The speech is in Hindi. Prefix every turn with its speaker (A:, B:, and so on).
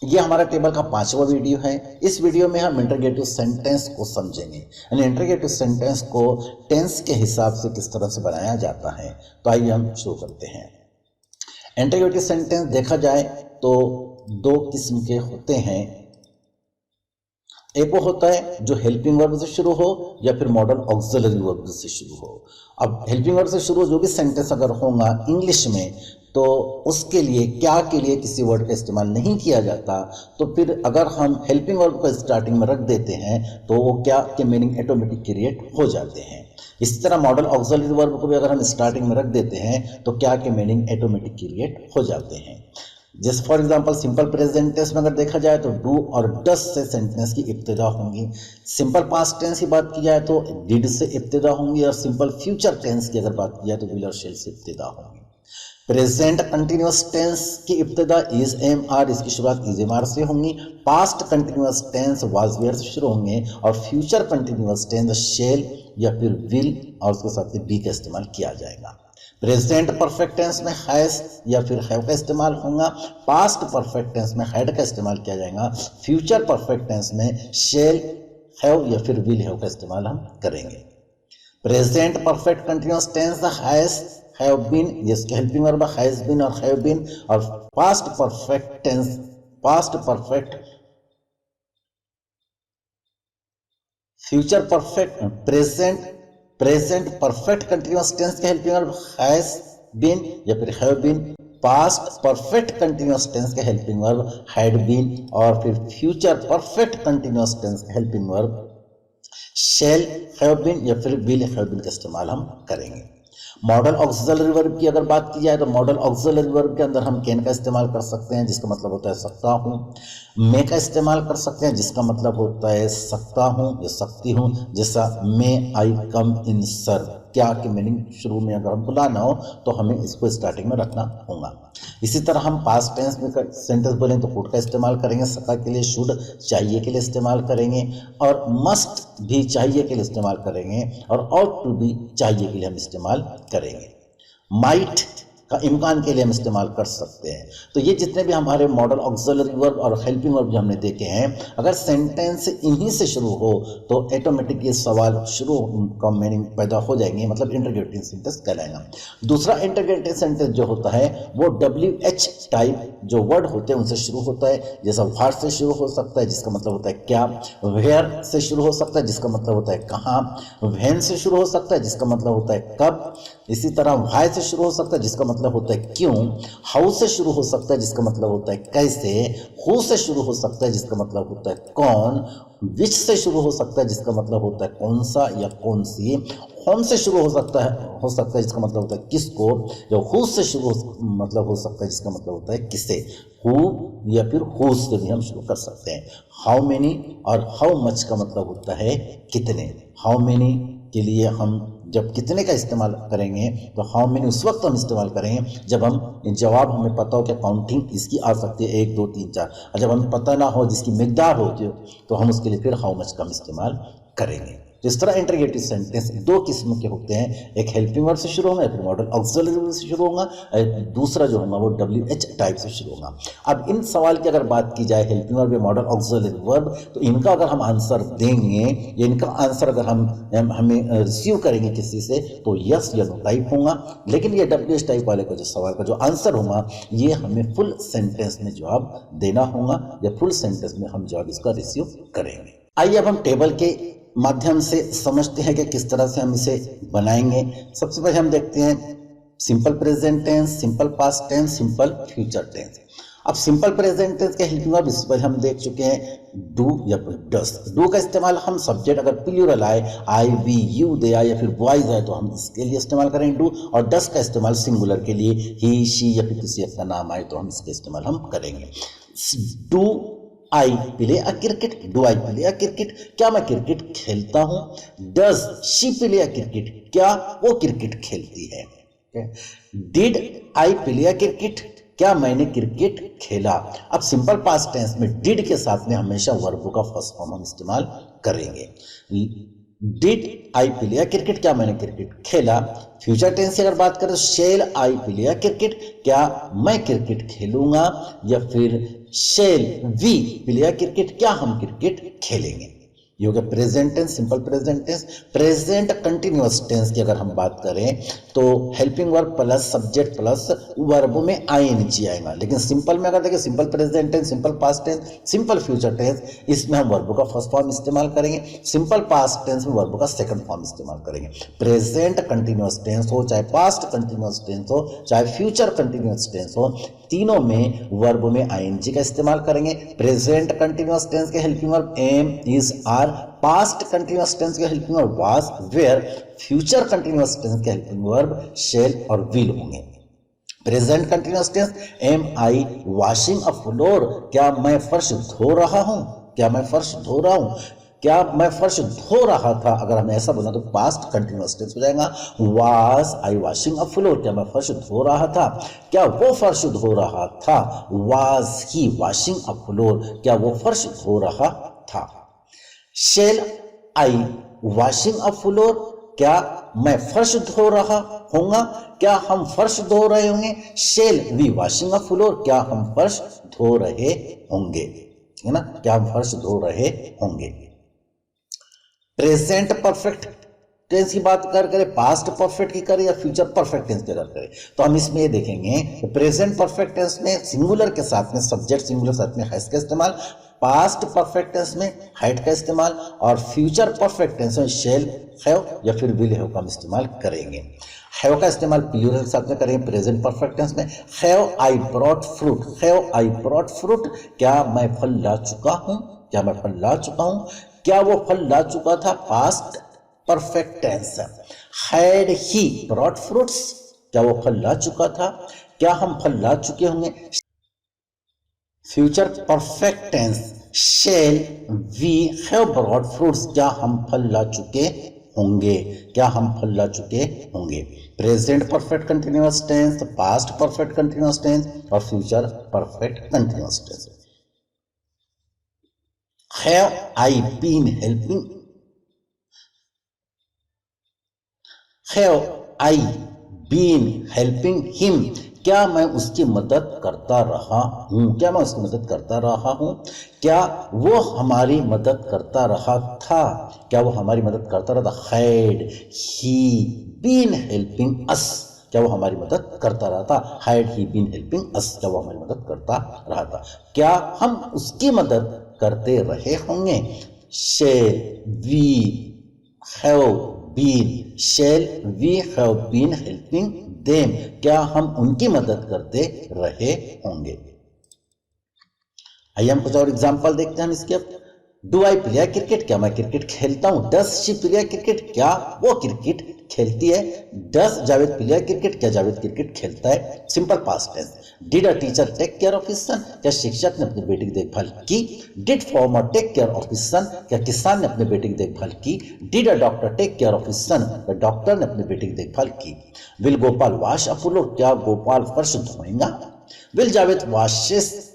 A: ये हमारा टेबल का 5वां वीडियो है। इस वीडियो में हम इंटरगेटिव सेंटेंस को समझेंगे, यानी इंटरगेटिव सेंटेंस को टेंस के हिसाब से किस तरह से बनाया जाता है। तो आइए हम शुरू करते हैं। इंटरगेटिव सेंटेंस देखा जाए तो दो किस्म के होते हैं। एक वो होता है जो हेल्पिंग वर्ब से शुरू हो या फिर मॉडल ऑक्सिलरी वर्ब से शुरू हो। अब हेल्पिंग वर्ब से शुरू जो भी सेंटेंस अगर होगा इंग्लिश में, तो उसके लिए क्या के लिए किसी वर्ड का इस्तेमाल नहीं किया जाता। तो फिर अगर हम हेल्पिंग वर्ब को स्टार्टिंग में रख देते हैं तो वो क्या के मीनिंग ऑटोमेटिक क्रिएट हो जाते हैं। इसी तरह मॉडल ऑक्सिलरी वर्ब को भी अगर हम स्टार्टिंग में रख देते हैं तो क्या के मीनिंग ऑटोमेटिक क्रिएट हो जाते हैं। जैसे for example simple present tense में अगर देखा जाए तो डू और डस से सेंटेंस की इब्तिदा होंगी। सिंपल पास्ट टेंस की बात की जाए तो डिड से इब्तिदा होंगी, और सिंपल फ्यूचर टेंस की अगर बात की जाए तो विल और शेल से इब्तिदा होंगी। प्रेजेंट कंटिन्यूअस टेंस की इब्तिदा इज एम आर, इसकी शुरुआत इज एम आर से होंगी। Past continuous tense was were से शुरू होंगे, और फ्यूचर कंटिन्यूअस टेंस शेल या फिर विल और उसके साथ बी का इस्तेमाल किया जाएगा। प्रेजेंट परफेक्ट टेंस में हैज या फिर हैव का इस्तेमाल होगा। पास्ट परफेक्ट टेंस में हैड का इस्तेमाल किया जाएगा। फ्यूचर परफेक्ट टेंस में शेल हैव या फिर विल हैव का इस्तेमाल हम करेंगे। Present perfect continuous tense has have been, जिसके हेल्पिंग वर्ब हैज बीन और हैव बीन। और past perfect tense past perfect future perfect present perfect continuous tense के हेल्पिंग वर्ब हैज बीन या फिर have been. Past perfect continuous tense के हेल्पिंग वर्ब हैड बीन, और फिर फ्यूचर परफेक्ट कंटिन्यूअस टेंस के helping verb shall have been या फिर विल हैव बीन का इस्तेमाल हम करेंगे। मॉडल ऑक्सिलरी वर्ब की अगर बात की जाए तो मॉडल ऑक्सिलरी वर्ब के अंदर हम कैन का इस्तेमाल कर सकते हैं, जिसका मतलब होता है सकता हूँ। मे का इस्तेमाल कर सकते हैं, जिसका मतलब होता है सकता हूँ या सकती हूँ। जैसा मे आई कम इन सर, क्या के मीनिंग शुरू में अगर हम बुलाना हो तो हमें इसको स्टार्टिंग में रखना होगा। इसी तरह हम पास्ट टेंस में सेंटेंस बोलें तो कुड का इस्तेमाल करेंगे, सका के लिए शुड, चाहिए के लिए इस्तेमाल करेंगे, और मस्ट भी चाहिए के लिए इस्तेमाल करेंगे, और ऑट टू भी चाहिए के लिए हम इस्तेमाल करेंगे। माइट का इम्कान के लिए हम इस्तेमाल कर सकते हैं। तो ये जितने भी हमारे मॉडल ऑक्सिलरी वर्ब और हेल्पिंग वर्ब जो हमने देखे हैं, अगर सेंटेंस इन्हीं से शुरू हो तो ऑटोमेटिक ये सवाल शुरू का मीनिंग पैदा हो जाएंगे, मतलब इंटरगेटिव सेंटेंस कहलाएगा। दूसरा इंटरगेटिव सेंटेंस जो होता है वो WH टाइप जो वर्ड होते हैं उनसे शुरू होता है। जैसा व्हाट से शुरू हो सकता है, जिसका मतलब होता है क्या। वेयर से शुरू हो सकता है, जिसका मतलब होता है कहाँ। व्हेन से शुरू हो सकता है, जिसका मतलब होता है कब। इसी तरह व्हाई से शुरू हो सकता है, जिसका मतलब होता है क्यों। हाउ से शुरू हो सकता है, जिसका मतलब होता है कैसे। हु से शुरू हो सकता है, जिसका मतलब होता है कौन। विच से शुरू हो सकता है, जिसका मतलब होता है कौन सा या कौन सी। होम से शुरू हो सकता है जिसका मतलब होता है किसको। जो हु से शुरू मतलब हो सकता है, जिसका मतलब होता है किसे। हु या फिर हु से भी हम शुरू कर सकते हैं। हाउ मेनी और हाउ मच का मतलब होता है कितने। हाउ मेनी के लिए हम जब कितने का इस्तेमाल करेंगे तो हाउ मेनी उस वक्त हम इस्तेमाल करेंगे जब हम जवाब हमें पता हो कि काउंटिंग इसकी आ सकती है 1 2 3 4, और जब हमें पता ना हो जिसकी मिकदार हो तो हम उसके लिए फिर हाउ मच का हम इस्तेमाल करेंगे। तो इस तरह इंटरगेटिव सेंटेंस दो किस्म के होते हैं, एक हेल्पिंग वर्ब से शुरू होगा, फिर मॉडल ऑक्सिलरी वर्ब से शुरू होगा, दूसरा जो होगा वो WH टाइप से शुरू होगा। अब इन सवाल की अगर बात की जाए हेल्पिंग वर्ब या मॉडल ऑक्सिलरी वर्ब, तो इनका अगर हम आंसर देंगे या इनका आंसर अगर हमें रिसीव करेंगे किसी से तो यस या नो टाइप होगा। लेकिन ये WH टाइप वाले का जो सवाल का जो आंसर होगा ये हमें फुल सेंटेंस में जवाब देना होगा, या फुल सेंटेंस में हम जवाब इसका रिसीव करेंगे। आइए अब हम टेबल के माध्यम से समझते हैं कि किस तरह से हम इसे बनाएंगे। सबसे पहले हम देखते हैं simple present tense, simple past tense, simple future tense. अब सिंपल प्रेजेंट टेंस के हेल्पिंग वर्ब इस पर हम देख चुके हैं, डू या फिर डस। डू का इस्तेमाल हम सब्जेक्ट अगर प्लूरल आए, आई वी यू दे आए या फिर बॉयज आए तो हम इसके लिए इस्तेमाल करेंगे डू। और डस का इस्तेमाल सिंगुलर के लिए ही शी या फिर किसी का नाम आए तो हम इसका इस्तेमाल हम करेंगे। Do I play a cricket, do I play a cricket, क्या मैं क्रिकेट खेलता हूं। Does she play a cricket, क्या वो क्रिकेट खेलती है। Did I play a cricket, क्या मैंने क्रिकेट खेला। अब सिंपल पास्ट टेंस में डिड के साथ में हमेशा वर्ब का फर्स्ट फॉर्म हम इस्तेमाल करेंगे। Did I play a cricket, क्या मैंने क्रिकेट खेला। फ्यूचर टेंस की अगर बात करें तो shall I play a cricket, क्या मैं क्रिकेट खेलूंगा। या फिर शेल वी प्ले क्रिकेट, क्या हम क्रिकेट खेलेंगे। ये हो गया present tense, simple present tense. Present continuous tense की अगर हम बात करें तो helping verb plus subject plus verb में आईएनजी आएगा। लेकिन सिंपल में अगर देखें, simple present tense, simple past tense, simple future tense, इसमें हम वर्ब का फर्स्ट फॉर्म इस्तेमाल करेंगे, सिंपल पास्ट टेंस में वर्ब का सेकंड फॉर्म इस्तेमाल करेंगे। प्रेजेंट कंटिन्यूअस टेंस हो, चाहे पास्ट कंटिन्यूअस टेंस हो, चाहे फ्यूचर कंटिन्यूअस टेंस हो, तीनों में वर्ब में आईएनजी का इस्तेमाल करेंगे। प्रेजेंट कंटिन्यूअस टेंस के helping verb am, is, are, past continuous tense के helping verb was, were, future continuous tense के हेल्पिंग वर्ब शेल और विल होंगे। Present continuous tense am I washing a floor, क्या मैं फर्श धो रहा हूं, क्या मैं फर्श धो रहा हूं, क्या मैं फर्श धो रहा था। अगर हमने ऐसा बोला तो पास्ट कंटिन्यूअस टेंस हो जाएगा। Was I washing a floor, क्या मैं फर्श धो रहा था, क्या वो फर्श धो रहा था। Was he washing a floor, क्या वो फर्श धो रहा था। Shall I washing a floor, क्या मैं फर्श धो रहा होऊंगा, क्या हम फर्श धो रहे होंगे। Shall we washing a floor, क्या हम फर्श धो रहे होंगे, है ना, क्या हम फर्श धो रहे होंगे। प्रेजेंट परफेक्ट टेंस की बात करें, पास्ट परफेक्ट की करें या फ्यूचर परफेक्ट टेंस की बात करें, तो हम इसमें ये देखेंगे प्रेजेंट परफेक्ट टेंस में सिंगुलर के साथ में सब्जेक्ट सिंगुलर साथ में हैज का इस्तेमाल, पास्ट परफेक्ट टेंस में हैड का इस्तेमाल, और फ्यूचर परफेक्ट टेंस में शेल, हैव या फिर विल हैव का हम इस्तेमाल करेंगे। हैव का इस्तेमाल प्लूरल के साथ में करेंगे प्रेजेंट परफेक्ट टेंस में। Have I brought fruit, have I brought fruit, क्या मैं फल ला चुका हूं, क्या मैं फल ला चुका हूं, क्या वो फल ला चुका था, past perfect tense. Had he brought fruits, क्या वो फल ला चुका था, क्या हम फल ला चुके होंगे। Future perfect tense shall we have brought fruits, क्या हम फल ला चुके होंगे, क्या हम फल ला चुके होंगे। Present perfect continuous tense, past perfect continuous tense और future perfect continuous tense. Have I been helping, have I been helping him, क्या मैं उसकी मदद करता रहा हूं, क्या मैं उसकी मदद करता रहा हूं, क्या वो हमारी मदद करता रहा था, क्या वो हमारी मदद करता रहा था। Had he been helping us, क्या वो हमारी मदद करता रहा था। Had he been helping us, क्या वो हमारी मदद करता रहा था, क्या हम उसकी मदद करते रहे होंगे। Shall we have been, shall we have been helping them, क्या हम उनकी मदद करते रहे होंगे। आइए हम कुछ और एग्जांपल देखते हैं इसके। अब डू आई प्ले क्रिकेट, क्या मैं क्रिकेट खेलता हूं। डज शी प्ले क्रिकेट, क्या वो क्रिकेट खेलती है। डज जावेद प्ले क्रिकेट, क्या जावेद क्रिकेट खेलता है। Simple past tense. Did a teacher take care of his son, क्या शिक्षक ने अपने बेटे की देखभाल की। Did farmer take care of his son, क्या किसान ने अपने बेटे की देखभाल की। Did a doctor take care of his son, क्या डॉक्टर ने अपने बेटे की देखभाल की। Will Gopal wash a floor, क्या गोपाल फर्श धोएगा। Will Javed washes